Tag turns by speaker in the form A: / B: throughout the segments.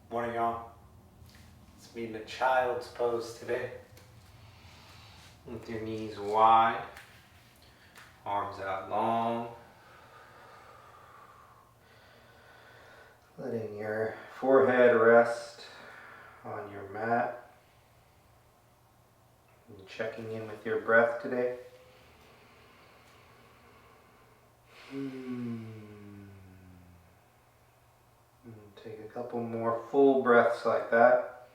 A: Morning, y'all. Let's be in the child's pose today. With your knees wide, arms out long. Letting your forehead rest on your mat. And checking in with your breath today. Take a couple more full breaths like that.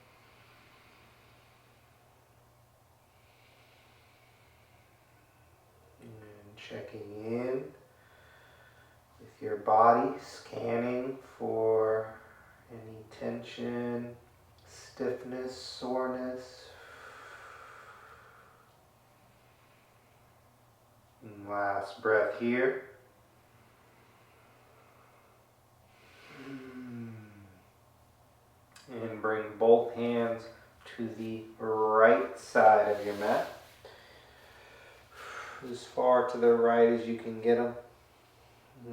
A: And checking in with your body, scanning for any tension, stiffness, soreness. And last breath here. And bring both hands to the right side of your mat. As far to the right as you can get them.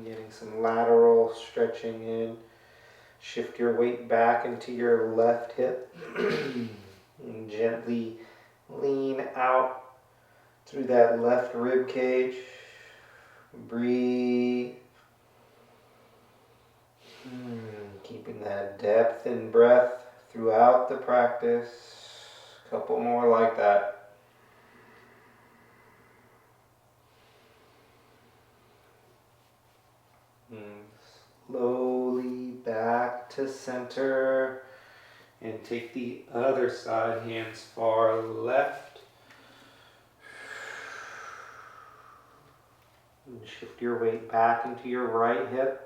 A: Getting some lateral stretching in. Shift your weight back into your left hip. And gently lean out through that left rib cage. Breathe. Keeping that depth in breath throughout the practice. A couple more like that. Slowly back to center. And take the other side, hands far left. And shift your weight back into your right hip.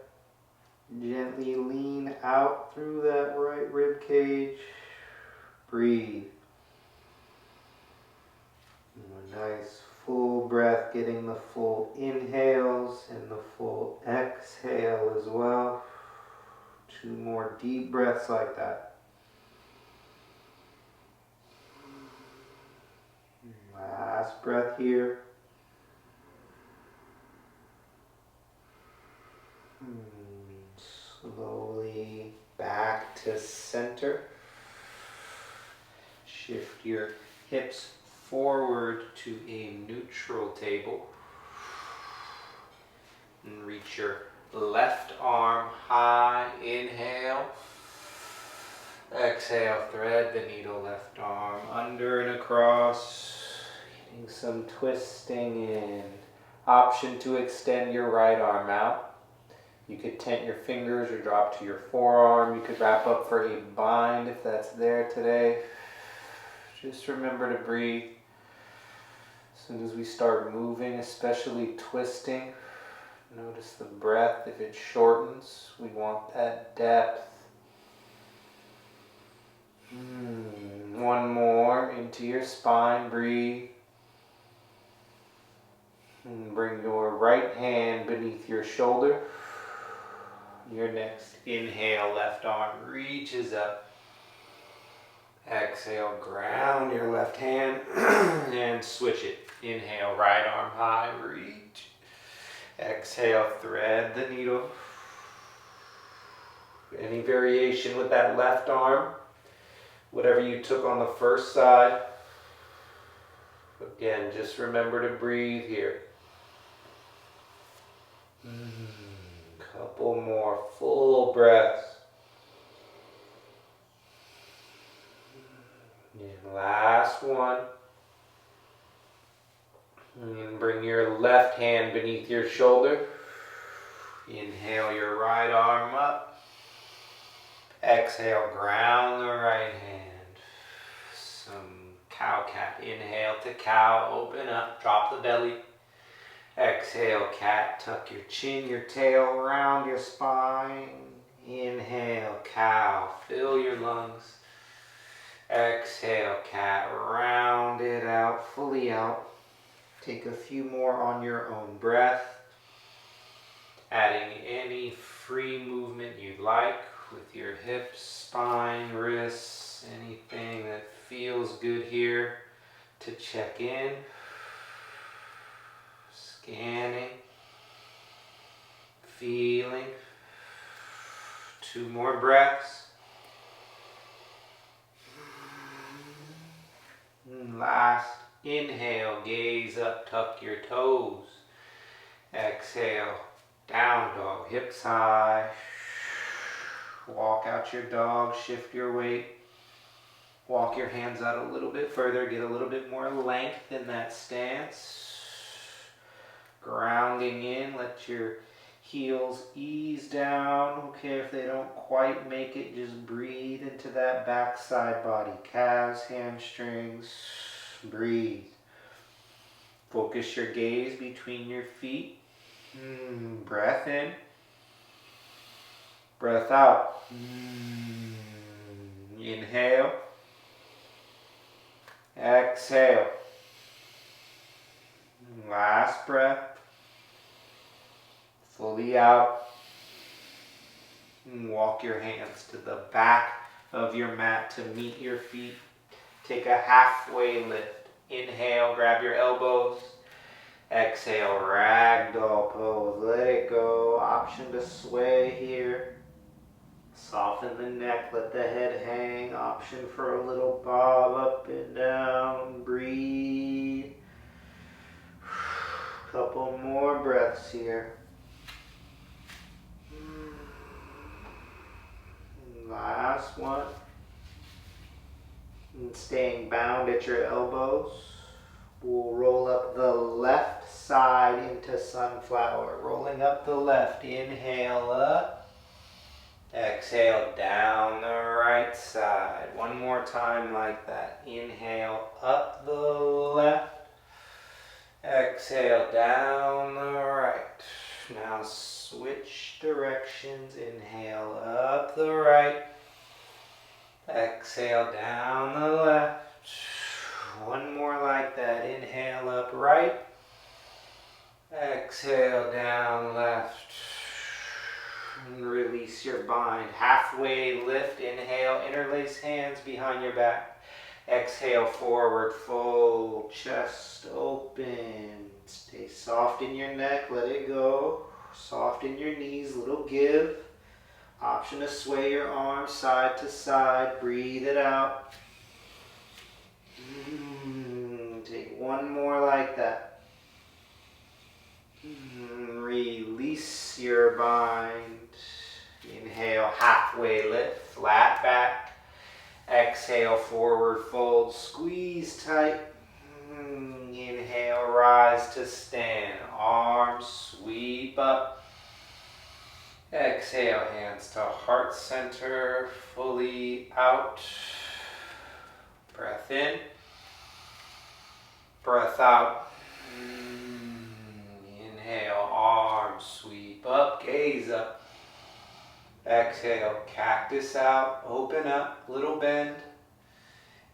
A: Gently lean out through that right rib cage. Breathe. And a nice full breath, getting the full inhales and the full exhale as well. 2 more deep breaths like that. Last breath here. Slowly back to center. Shift your hips forward to a neutral table. And reach your left arm high. Inhale. Exhale, thread the needle, left arm under and across. Getting some twisting in. Option to extend your right arm out. You could tent your fingers or drop to your forearm. You could wrap up for a bind if that's there today. Just remember to breathe. As soon as we start moving, especially twisting, notice the breath. If it shortens, we want that depth. 1 more into your spine. Breathe. And bring your right hand beneath your shoulder. Your next inhale, left arm reaches up. Exhale, ground your left hand and switch it. Inhale, right arm high, reach. Exhale, thread the needle. Any variation with that left arm, whatever you took on the first side. Again, just remember to breathe here. Couple more full breaths. And last one. And bring your left hand beneath your shoulder. Inhale your right arm up. Exhale, ground the right hand. Some cow cat. Inhale to cow, open up, drop the belly. Exhale, cat, tuck your chin, your tail around your spine. Inhale, cow, fill your lungs. Exhale, cat, round it out, fully out. Take a few more on your own breath. Adding any free movement you'd like with your hips, spine, wrists, anything that feels good here to check in. Scanning, feeling. 2 more breaths. Last inhale, gaze up, tuck your toes. Exhale, down dog, hips high. Walk out your dog, shift your weight. Walk your hands out a little bit further, get a little bit more length in that stance. Grounding in, let your heels ease down. Okay, if they don't quite make it, just breathe into that backside body. Calves, hamstrings, breathe. Focus your gaze between your feet. Breath in. Breath out. Inhale. Exhale. Last breath. Fully out. Walk your hands to the back of your mat to meet your feet. Take a halfway lift. Inhale, grab your elbows. Exhale, ragdoll pose. Let it go. Option to sway here. Soften the neck, let the head hang. Option for a little bob up and down. Breathe. Couple more breaths here. Last one. And staying bound at your elbows. We'll roll up the left side into sunflower. Rolling up the left. Inhale up. Exhale down the right side. One more time like that. Inhale up the left. Exhale down the right. Now switch directions. Inhale up the right. Exhale down the left. One more like that. Inhale up right. Exhale down left. And release your bind. Halfway lift. Inhale. Interlace hands behind your back. Exhale forward. Fold. Chest open. Stay soft in your neck. Let it go. Soft in your knees. Little give. Option to sway your arms side to side. Breathe it out. Take one more like that. Release your bind. Inhale, halfway lift, flat back. Exhale, forward fold, squeeze tight. Inhale, rise to stand. Arms sweep up. Exhale, hands to heart center, fully out. Breath in. Breath out. Inhale, arms sweep up, gaze up. Exhale, cactus out, open up, little bend.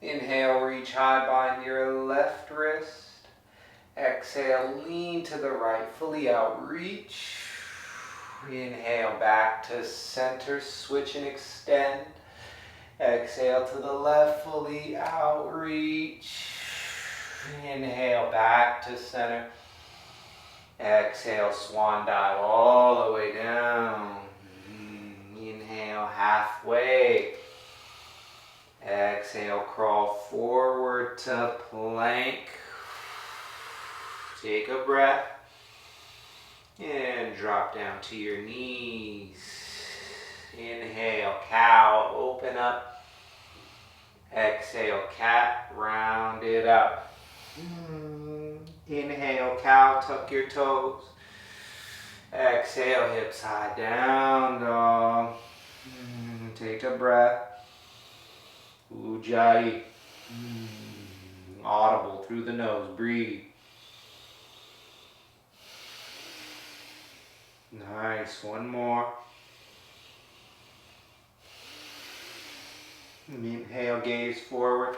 A: Inhale, reach high, bind your left wrist. Exhale, lean to the right, fully out, reach. Inhale, back to center, switch and extend. Exhale to the left, fully out, reach. Inhale, back to center. Exhale, swan dive all the way down. Inhale, halfway. Exhale, crawl forward to plank. Take a breath. And drop down to your knees. Inhale, cow, open up. Exhale, cat, round it up. Inhale, cow, tuck your toes. Exhale, hips high, down dog. Take a breath. Ujjayi. Audible through the nose, breathe. Nice, one more. Inhale, gaze forward.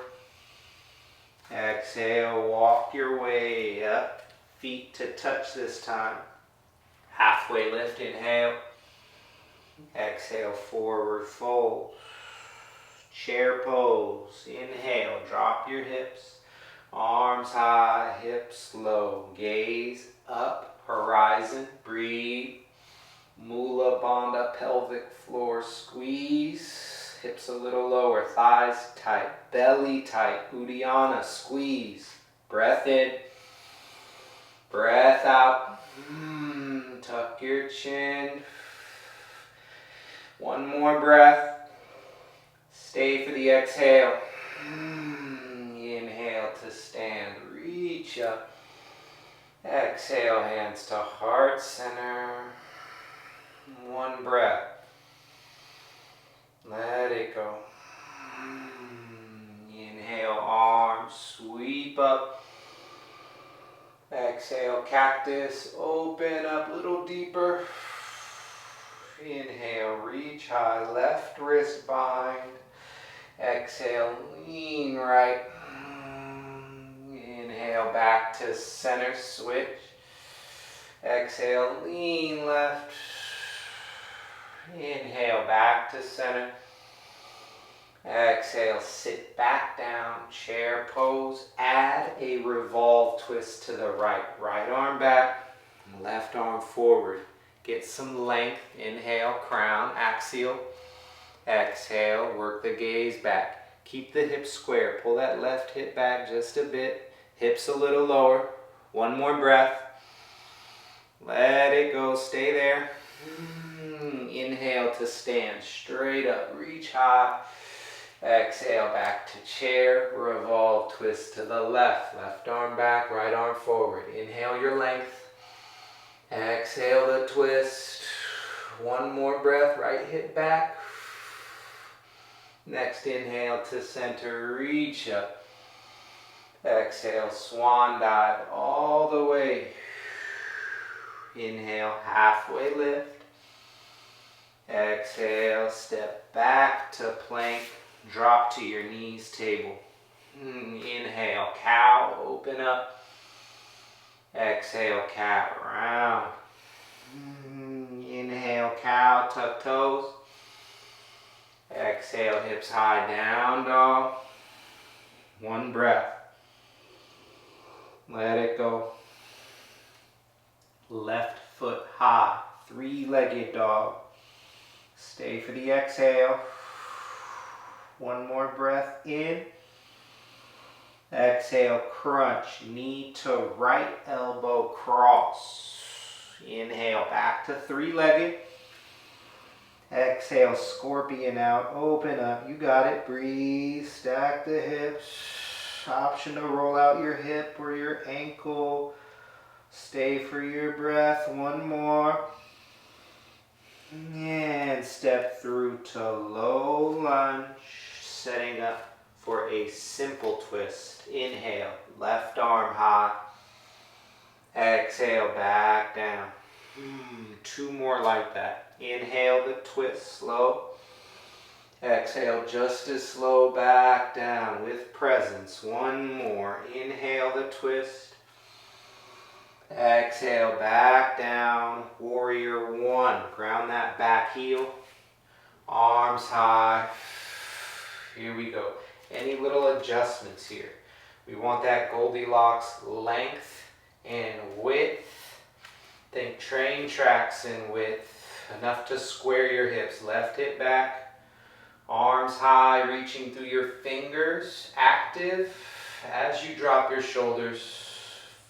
A: Exhale, walk your way up. Feet to touch this time. Halfway lift, inhale. Exhale, forward fold. Chair pose. Inhale, drop your hips. Arms high, hips low. Gaze up, horizon, breathe. Mula Bandha, pelvic floor squeeze. hips a little lower, thighs tight, belly tight, Uddiyana, squeeze. Breath in, breath out. Tuck your chin. One more breath. Stay for the exhale. Inhale to stand, reach up. Exhale, hands to heart center. One breath. Let it go. Inhale, arms sweep up. Exhale, cactus, open up a little deeper. Inhale, reach high, left wrist bind. Exhale, lean right. Inhale, back to center, switch. Exhale, lean left. Inhale, back to center. Exhale, sit back down, chair pose. Add a revolve twist to the right. Right arm back, left arm forward. Get some length. Inhale, crown, axial. Exhale, work the gaze back. Keep the hips square. Pull that left hip back just a bit. Hips a little lower. One more breath. Let it go. Stay there. Inhale to stand straight up. Reach high. Exhale, back to chair. Revolve, twist to the left. Left arm back, right arm forward. Inhale your length. Exhale the twist. One more breath, right hip back. Next inhale to center, reach up. Exhale, swan dive all the way. Inhale, halfway lift. Exhale, step back to plank. Drop to your knees, table. Inhale, cow, open up. Exhale, cat, round. Inhale, cow, tuck toes. Exhale, hips high, down dog. One breath. Let it go. Left foot high, three-legged dog. Stay for the exhale. One more breath in. Exhale, crunch, knee to right, elbow cross. Inhale, back to three-legged. Exhale, scorpion out, open up, you got it, breathe, stack the hips. Option to roll out your hip or your ankle. Stay for your breath, one more. And step through to low lunge, setting up for a simple twist. Inhale, left arm high. Exhale, back down. Two more like that. Inhale the twist, slow. Exhale, just as slow, back down with presence. One more. Inhale the twist. Exhale, back down. Warrior one. Ground that back heel. Arms high. Here we go. Any little adjustments here? We want that Goldilocks length and width. Think train tracks in width. Enough to square your hips. Left hip back. Arms high, reaching through your fingers. Active. As you drop your shoulders,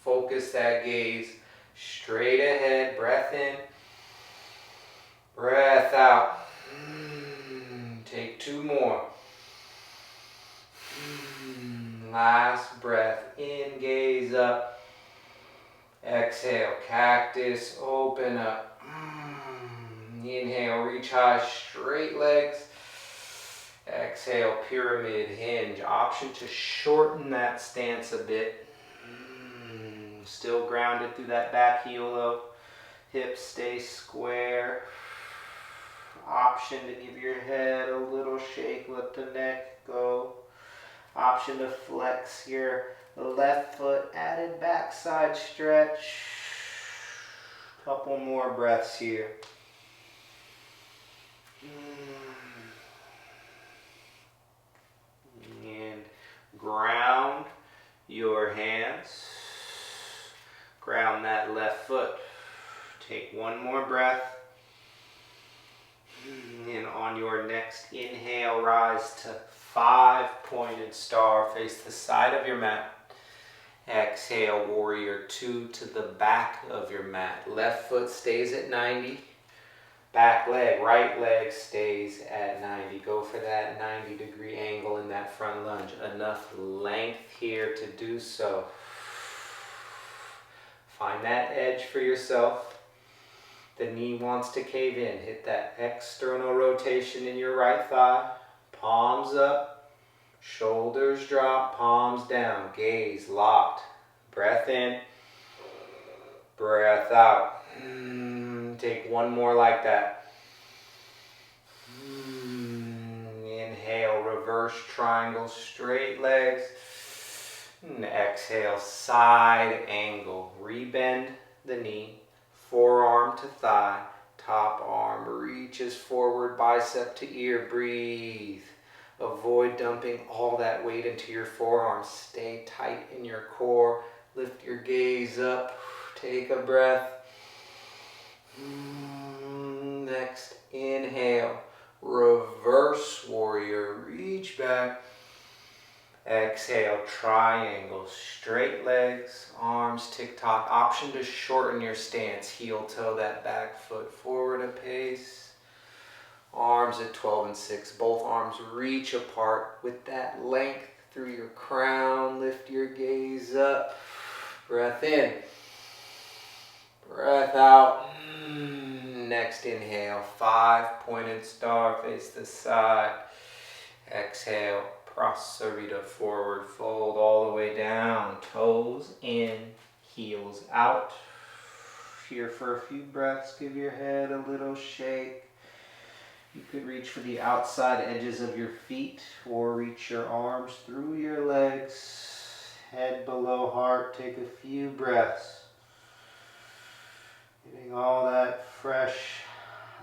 A: focus that gaze straight ahead. Breath in. Breath out. Take two more. Last breath in, gaze up. Exhale, cactus, open up. Inhale, reach high, straight legs. Exhale, pyramid hinge. Option to shorten that stance a bit. Still grounded through that back heel though. Hips stay square. Option to give your head a little shake, let the neck go. Option to flex your left foot, added backside stretch. Couple more breaths here. And ground your hands. Ground that left foot. Take one more breath. And on your next next inhale, rise to 5-pointed star. Face the side of your mat. Exhale, warrior 2 to the back of your mat. Left foot stays at 90. Back leg, right leg stays at 90. Go for that 90-degree angle in that front lunge. Enough length here to do so. Find that edge for yourself. The knee wants to cave in. Hit that external rotation in your right thigh. Palms up. Shoulders drop. Palms down. Gaze locked. Breath in. Breath out. Take one more like that. Inhale, reverse triangle, straight legs. Exhale, side angle. Rebend the knee. Forearm to thigh, top arm reaches forward, bicep to ear. Breathe. Avoid dumping all that weight into your forearms. Stay tight in your core. Lift your gaze up. Take a breath. Next, inhale. Reverse warrior. Reach back. Exhale, triangle, straight legs, arms, tick-tock. Option to shorten your stance. Heel toe that back foot forward a pace. Arms at 12 and 6. Both arms reach apart with that length through your crown. Lift your gaze up. Breath in. Breath out. Next inhale, 5-pointed star. Face the side. Exhale. Prasarita, forward fold all the way down, toes in, heels out. Here for a few breaths, give your head a little shake. You could reach for the outside edges of your feet or reach your arms through your legs. Head below heart, take a few breaths. Getting all that fresh,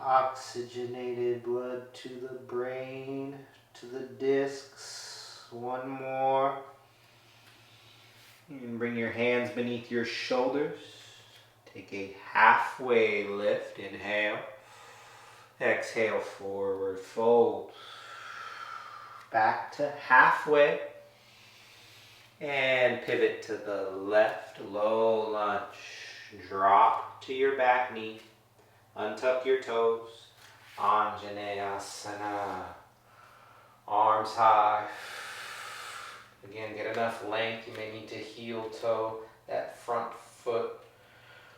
A: oxygenated blood to the brain, to the discs. One more. You can bring your hands beneath your shoulders. Take a halfway lift. Inhale. Exhale, forward fold. Back to halfway. And pivot to the left, low lunge. Drop to your back knee. Untuck your toes. Anjaneyasana. Arms high. Again, get enough length. You may need to heel toe that front foot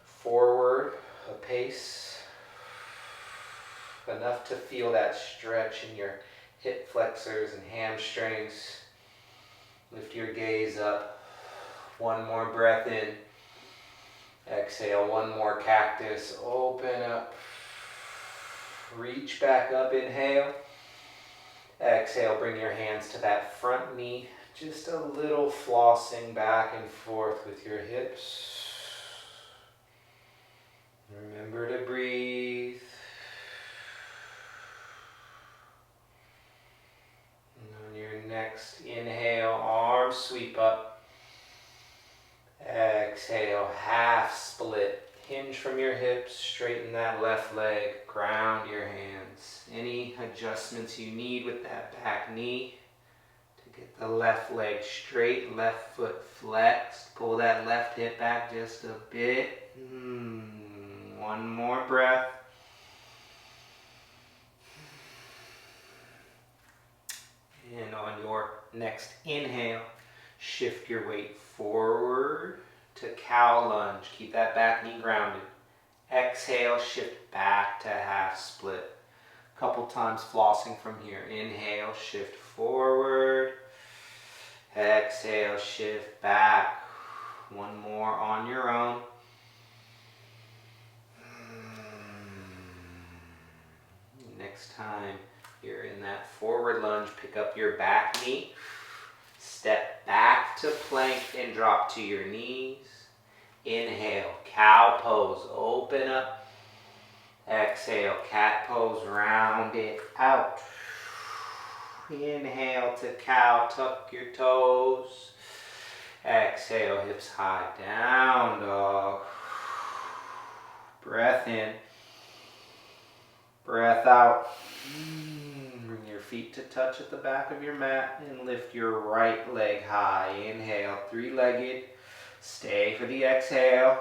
A: forward a pace. Enough to feel that stretch in your hip flexors and hamstrings. Lift your gaze up. One more breath in. Exhale, one more cactus. Open up. Reach back up, inhale. Exhale, bring your hands to that front knee. Just a little flossing back and forth with your hips. Remember to breathe. And on your next inhale, arms sweep up. Exhale, half split. Hinge from your hips, straighten that left leg, ground your hands. Any adjustments you need with that back knee to get the left leg straight, left foot flexed. Pull that left hip back just a bit. One more breath. And on your next inhale, shift your weight forward to cow lunge. Keep that back knee grounded. Exhale, shift back to half split. A couple times flossing from here. Inhale, shift forward. Exhale, shift back. One more on your own. Next time you're in that forward lunge, pick up your back knee. Step back to plank and drop to your knees. Inhale, cow pose, open up. Exhale, cat pose, round it out. Inhale to cow, tuck your toes. Exhale, hips high, down dog. Breath in. Breath out. Bring feet to touch at the back of your mat and lift your right leg high. Inhale, three-legged. Stay for the exhale.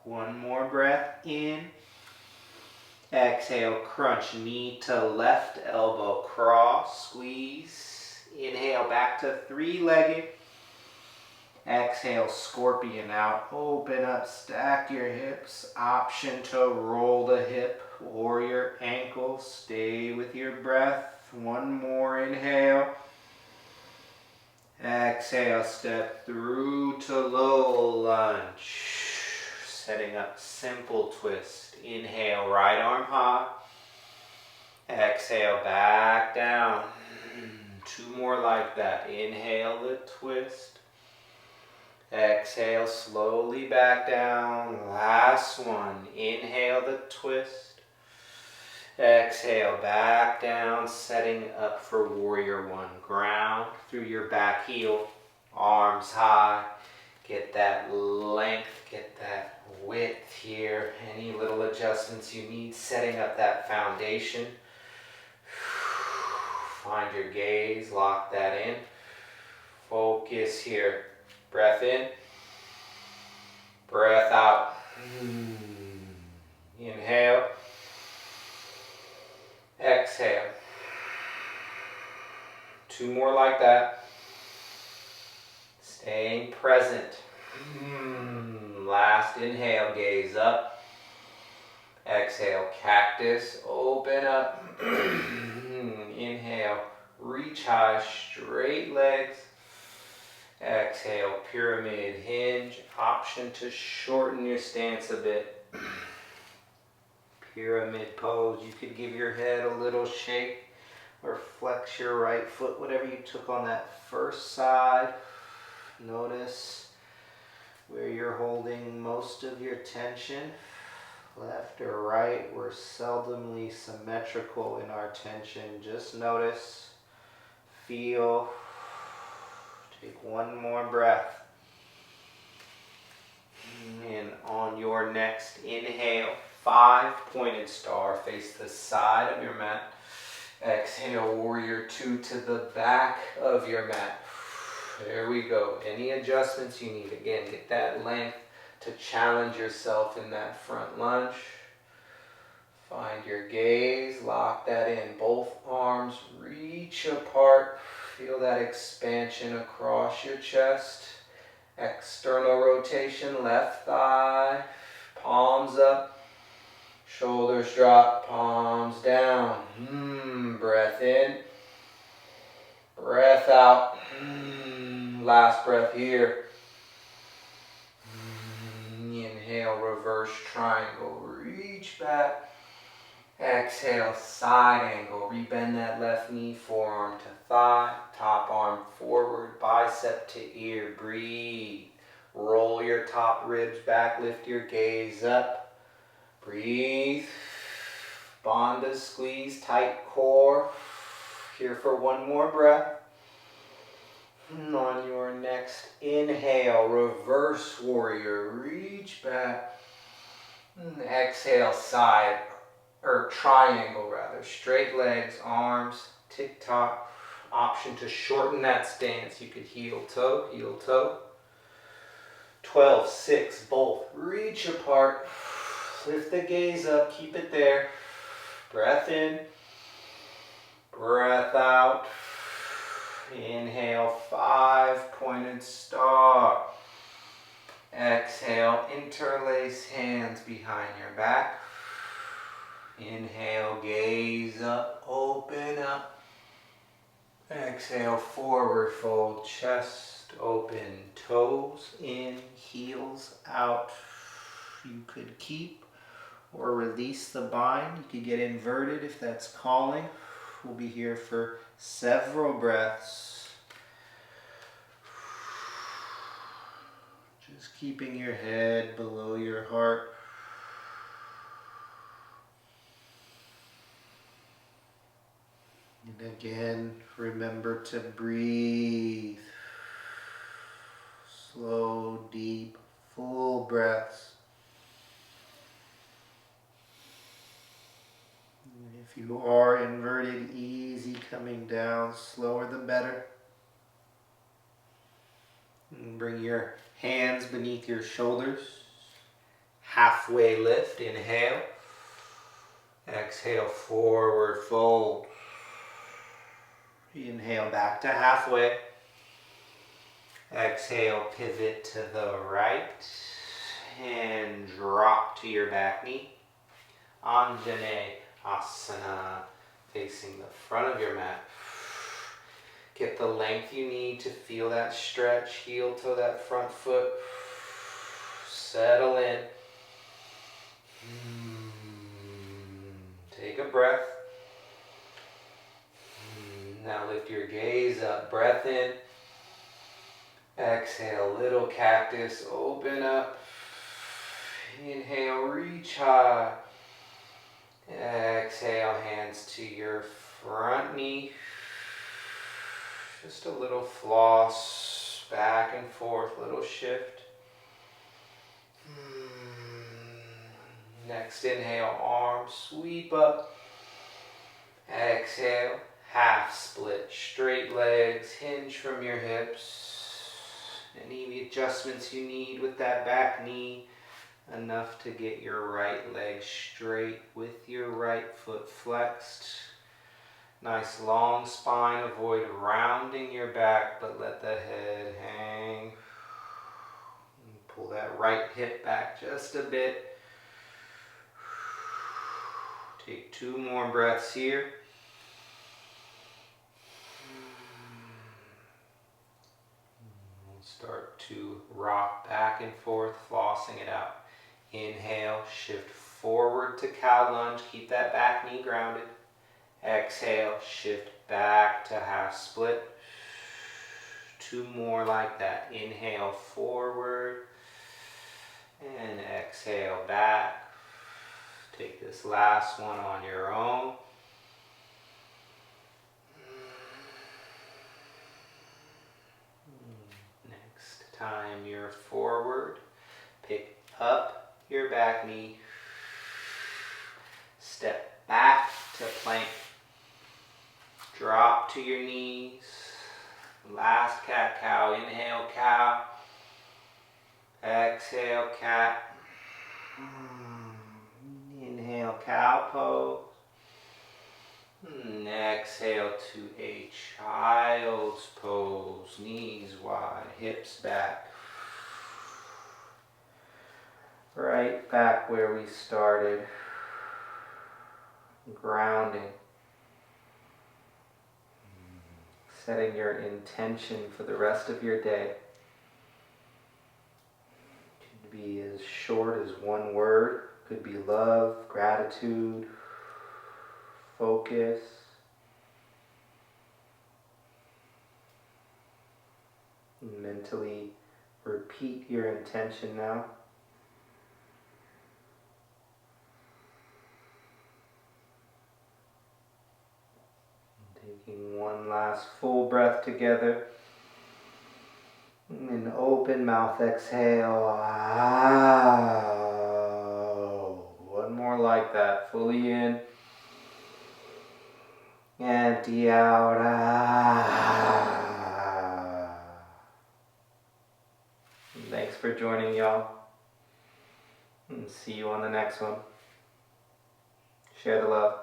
A: One more breath in. Exhale, crunch knee to left, elbow cross, squeeze. Inhale, back to three-legged. Exhale, scorpion out. Open up, stack your hips. Option to roll the hip. Warrior ankle. Stay with your breath. One more inhale. Exhale, step through to low lunge. Setting up simple twist. Inhale, right arm high. Exhale, back down. Two more like that. Inhale the twist. Exhale, slowly back down. Last one. Inhale the twist. Exhale, back down, setting up for warrior one. Ground through your back heel, arms high. Get that length, get that width here. Any little adjustments you need, setting up that foundation. Find your gaze, lock that in. Focus here. Breath in, breath out. Inhale. Exhale. Two more like that. Staying present. Last inhale, gaze up. Exhale, cactus, open up. Inhale, reach high, straight legs. Exhale, pyramid hinge. Option to shorten your stance a bit. Pyramid pose. You could give your head a little shake or flex your right foot, whatever you took on that first side. Notice where you're holding most of your tension. Left or right, we're seldomly symmetrical in our tension. Just notice, feel. Take one more breath. And on your next inhale, 5-pointed star, face the side of your mat. Exhale, warrior two to the back of your mat. There we go. Any adjustments you need, again, get that length to challenge yourself in that front lunge. Find your gaze, lock that in. Both arms reach apart. Feel that expansion across your chest. External rotation, left thigh, palms up, shoulders drop, palms down. Breath in, breath out. Last breath here. Inhale, reverse triangle, reach back. Exhale, side angle, rebend that left knee, forearm to thigh, top arm forward, bicep to ear, breathe. Roll your top ribs back, lift your gaze up, breathe. Bandha squeeze, tight core. Here for one more breath. And on your next inhale, reverse warrior, reach back. And exhale, side, or triangle rather, straight legs, arms, tick-tock. Option to shorten that stance. You could heel toe. 12, 6, both. Reach apart. Lift the gaze up, keep it there. Breath in, breath out. Inhale, 5-pointed star. Exhale, interlace hands behind your back. Inhale, gaze up, open up. Exhale, forward fold, chest open, toes in, heels out. You could keep or release the bind. You could get inverted if that's calling. We'll be here for several breaths. Just keeping your head below your heart. And again, remember to breathe. Slow, deep, full breaths. And If you are inverted, easy coming down, slower the better. And bring your hands beneath your shoulders. Halfway lift, inhale. Exhale, forward fold. Inhale back to halfway. Exhale, pivot to the right. And drop to your back knee. Anjane Asana, facing the front of your mat. Get the length you need to feel that stretch. Heel toe that front foot. Settle in. Take a breath. Now lift your gaze up. Breath in. Exhale, little cactus. Open up. Inhale, reach high. Exhale, hands to your front knee. Just a little floss, back and forth, little shift. Next inhale, arms sweep up. Exhale, half split, straight legs, hinge from your hips. Any adjustments you need with that back knee, enough to get your right leg straight with your right foot flexed. Nice long spine, avoid rounding your back, but let the head hang. Pull that right hip back just a bit. Take 2 more breaths here. Start to rock back and forth, flossing it out. Inhale, shift forward to cow lunge. Keep that back knee grounded. Exhale, shift back to half split. 2 more like that. Inhale, forward. And exhale, back. Take this last one on your own. Next time you're forward, pick up your back knee. Step back to plank. Drop to your knees. Last cat-cow. Inhale, cow. Exhale, cat. Inhale, cow pose. Exhale to a child's pose. Knees wide, hips back. Right back where we started. Grounding. Setting your intention for the rest of your day. It could be as short as 1 word. Could be love, gratitude, focus. Mentally repeat your intention now. Taking 1 last full breath together. And open mouth, exhale. One more like that. Fully in. Empty out. Thanks for joining, y'all. And see you on the next one. Share the love.